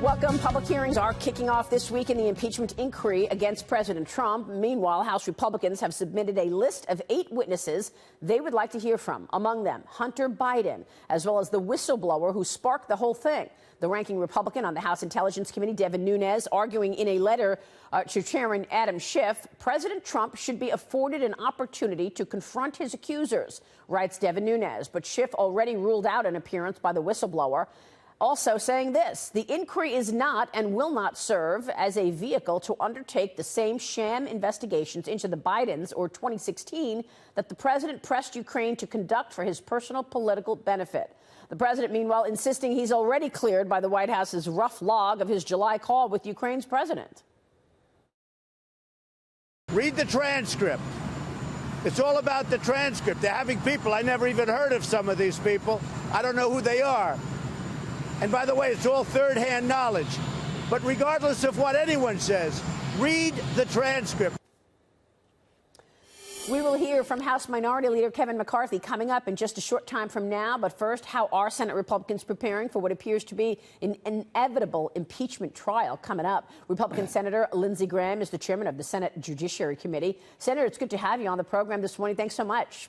Welcome. Public hearings are kicking off this week in the impeachment inquiry against President Trump. Meanwhile, House Republicans have submitted a list of 8 witnesses they would like to hear from. Among them, Hunter Biden, as well as the whistleblower who sparked the whole thing. The ranking Republican on the House Intelligence Committee, Devin Nunes, arguing in a letter to Chairman Adam Schiff, President Trump should be afforded an opportunity to confront his accusers, writes Devin Nunes. But Schiff already ruled out an appearance by the whistleblower. Also saying this, the inquiry is not and will not serve as a vehicle to undertake the same sham investigations into the Bidens or 2016 that the president pressed Ukraine to conduct for his personal political benefit. The president, meanwhile, insisting he's already cleared by the White House's rough log of his July call with Ukraine's president. Read the transcript. It's all about the transcript. They're having people. I never even heard of some of these people. I don't know who they are. And by the way, it's all third-hand knowledge. But regardless of what anyone says, read the transcript. We will hear from House Minority Leader Kevin McCarthy coming up in just a short time from now. But first, how are Senate Republicans preparing for what appears to be an inevitable impeachment trial coming up? Republican Senator Lindsey Graham is the chairman of the Senate Judiciary Committee. Senator, it's good to have you on the program this morning. Thanks so much.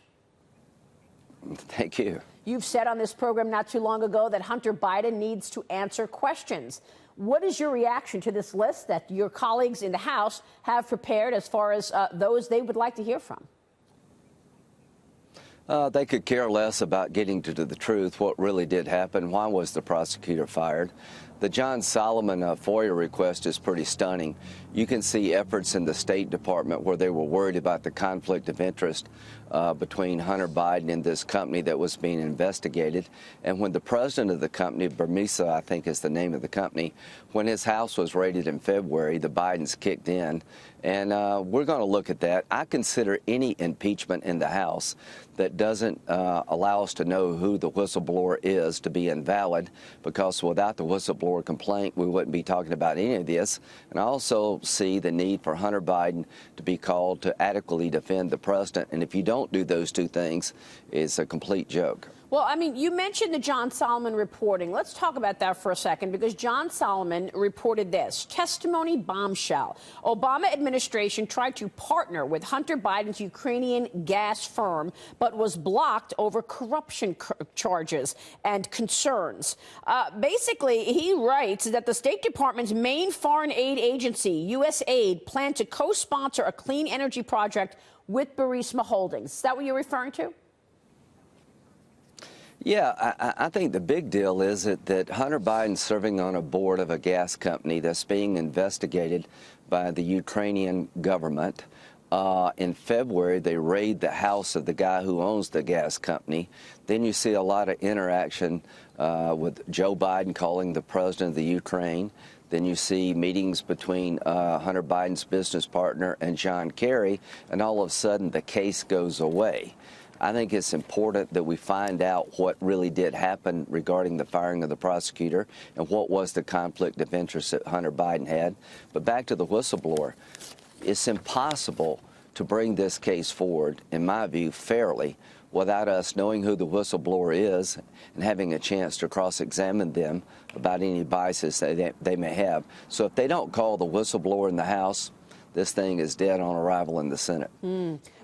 Thank you. You've said on this program not too long ago that Hunter Biden needs to answer questions. What is your reaction to this list that your colleagues in the House have prepared as far as those they would like to hear from? They could care less about getting to the truth, what really did happen, why was the prosecutor fired. The John Solomon FOIA request is pretty stunning. You can see efforts in the State Department where they were worried about the conflict of interest between Hunter Biden and this company that was being investigated. And when the president of the company, Burmisa, I think is the name of the company, when his house was raided in February, the Bidens kicked in. And we're going to look at that. I consider any impeachment in the House that doesn't allow us to know who the whistleblower is to be invalid, because without the whistleblower complaint, we wouldn't be talking about any of this. And I also see the need for Hunter Biden to be called to adequately defend the president. And if you don't do those two things, it's a complete joke. Well, I mean, you mentioned the John Solomon reporting. Let's talk about that for a second, because John Solomon reported this. Testimony bombshell. Obama administration tried to partner with Hunter Biden's Ukrainian gas firm, but was blocked over corruption charges and concerns. Basically, he writes that the State Department's main foreign aid agency, USAID, planned to co-sponsor a clean energy project with Burisma Holdings. Is that what you're referring to? Yeah, I think the big deal is that Hunter Biden's serving on a board of a gas company that's being investigated by the Ukrainian government. In February, they raid the house of the guy who owns the gas company. Then you see a lot of interaction with Joe Biden calling the president of the Ukraine. Then you see meetings between Hunter Biden's business partner and John Kerry, and all of a sudden the case goes away. I think it's important that we find out what really did happen regarding the firing of the prosecutor and what was the conflict of interest that Hunter Biden had. But back to the whistleblower, it's impossible to bring this case forward, in my view, fairly without us knowing who the whistleblower is and having a chance to cross-examine them about any biases that they may have. So if they don't call the whistleblower in the House, this thing is dead on arrival in the Senate.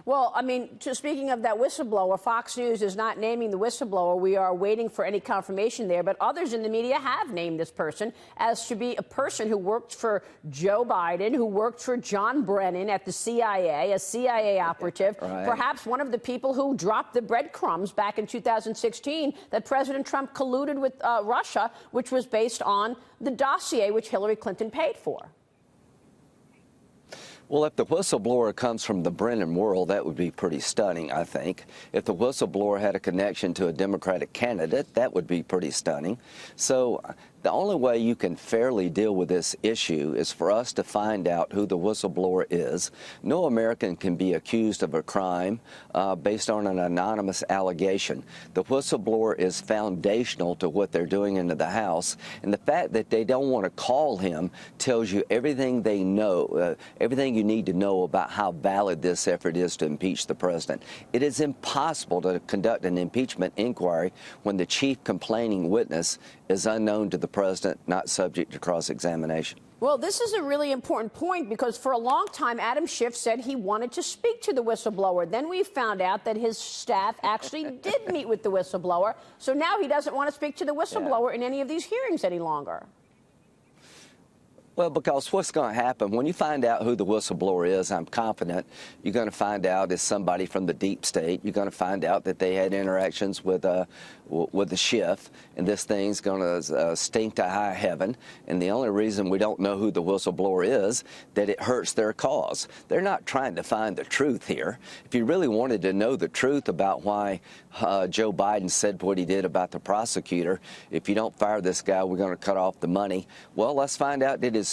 Well, I mean, speaking of that whistleblower, Fox News is not naming the whistleblower. We are waiting for any confirmation there. But others in the media have named this person as to be a person who worked for Joe Biden, who worked for John Brennan at the CIA, a CIA operative, Right. Perhaps one of the people who dropped the breadcrumbs back in 2016 that President Trump colluded with Russia, which was based on the dossier which Hillary Clinton paid for. Well, if the whistleblower comes from the Brennan world, that would be pretty stunning, I think. If the whistleblower had a connection to a Democratic candidate, that would be pretty stunning. So the only way you can fairly deal with this issue is for us to find out who the whistleblower is. No American can be accused of a crime based on an anonymous allegation. The whistleblower is foundational to what they're doing into the House, and the fact that they don't want to call him tells you everything they know, everything you need to know about how valid this effort is to impeach the president. It is impossible to conduct an impeachment inquiry when the chief complaining witness is unknown to the president not subject to cross-examination. Well, this is a really important point because for a long time, Adam Schiff said he wanted to speak to the whistleblower. Then we found out that his staff actually did meet with the whistleblower. So now he doesn't want to speak to the whistleblower in any of these hearings any longer. Well, because what's going to happen, when you find out who the whistleblower is, I'm confident you're going to find out it's somebody from the deep state. You're going to find out that they had interactions with the Schiff, and this thing's going to stink to high heaven. And the only reason we don't know who the whistleblower is, that it hurts their cause. They're not trying to find the truth here. If you really wanted to know the truth about why Joe Biden said what he did about the prosecutor, if you don't fire this guy, we're going to cut off the money. Well, let's find out that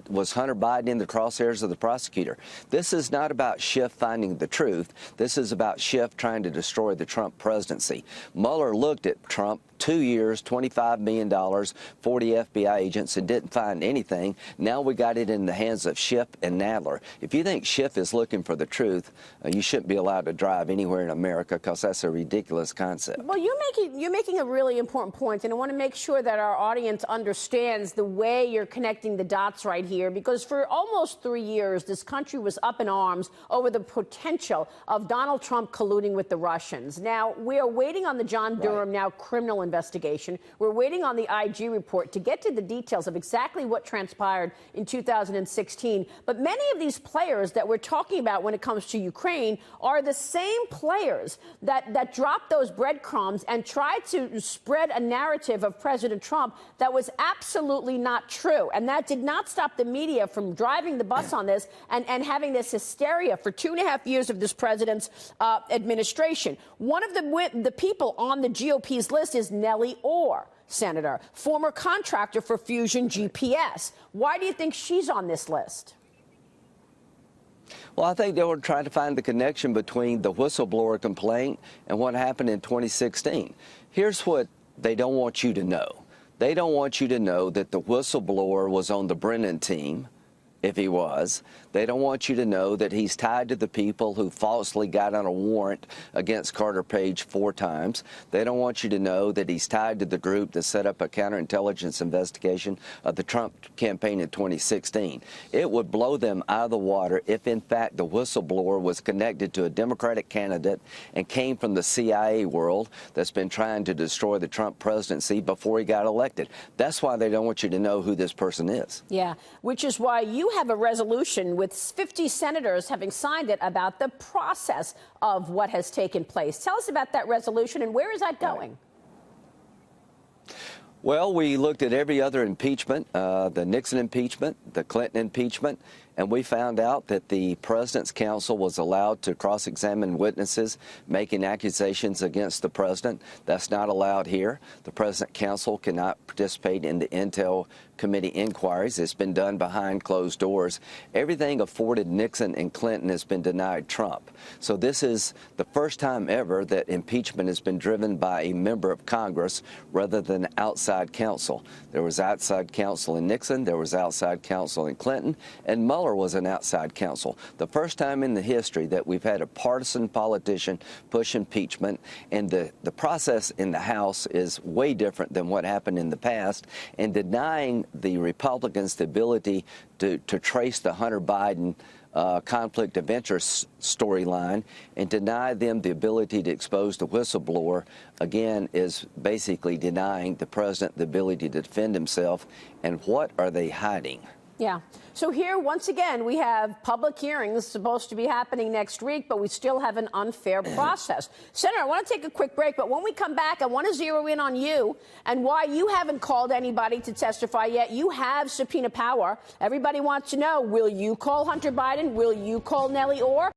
was Hunter Biden in the crosshairs of the prosecutor. This is not about Schiff finding the truth. This is about Schiff trying to destroy the Trump presidency. Mueller looked at Trump 2 years, $25 million, 40 FBI agents, and didn't find anything. Now we got it in the hands of Schiff and Nadler. If you think Schiff is looking for the truth, you shouldn't be allowed to drive anywhere in America because that's a ridiculous concept. Well, you're making a really important point, and I want to make sure that our audience understands the way you're connecting the dots right here, because for almost 3 years, this country was up in arms over the potential of Donald Trump colluding with the Russians. Now, we are waiting on the John Durham now criminal investigation. We're waiting on the IG report to get to the details of exactly what transpired in 2016. But many of these players that we're talking about when it comes to Ukraine are the same players that dropped those breadcrumbs and tried to spread a narrative of President Trump that was absolutely not true. And that did not stop the media from driving the bus on this and having this hysteria for 2.5 years of this president's administration. One of the people on the GOP's list is Nellie Orr, Senator, former contractor for Fusion GPS. Why do you think she's on this list? Well, I think they were trying to find the connection between the whistleblower complaint and what happened in 2016. Here's what they don't want you to know. They don't want you to know that the whistleblower was on the Brennan team, if he was. They don't want you to know that he's tied to the people who falsely got on a warrant against Carter Page 4 times. They don't want you to know that he's tied to the group that set up a counterintelligence investigation of the Trump campaign in 2016. It would blow them out of the water if, in fact, the whistleblower was connected to a Democratic candidate and came from the CIA world that's been trying to destroy the Trump presidency before he got elected. That's why they don't want you to know who this person is. Yeah, which is why you have a resolution with 50 senators having signed it about the process of what has taken place. Tell us about that resolution and where is that going? Well, we looked at every other impeachment, the Nixon impeachment, the Clinton impeachment, and we found out that the President's counsel was allowed to cross-examine witnesses making accusations against the President. That's not allowed here. The President's counsel cannot participate in the Intel Committee inquiries. It's been done behind closed doors. Everything afforded Nixon and Clinton has been denied Trump. So this is the first time ever that impeachment has been driven by a member of Congress rather than outside counsel. There was outside counsel in Nixon, there was outside counsel in Clinton, and Mueller was an outside counsel. The first time in the history that we've had a partisan politician push impeachment, and the process in the House is way different than what happened in the past, and denying the Republicans the ability to trace the Hunter Biden conflict of interest storyline and deny them the ability to expose the whistleblower, again, is basically denying the president the ability to defend himself. And what are they hiding? Yeah. So here, once again, we have public hearings supposed to be happening next week, but we still have an unfair process. Senator, I want to take a quick break, but when we come back, I want to zero in on you and why you haven't called anybody to testify yet. You have subpoena power. Everybody wants to know, will you call Hunter Biden? Will you call Nellie Orr?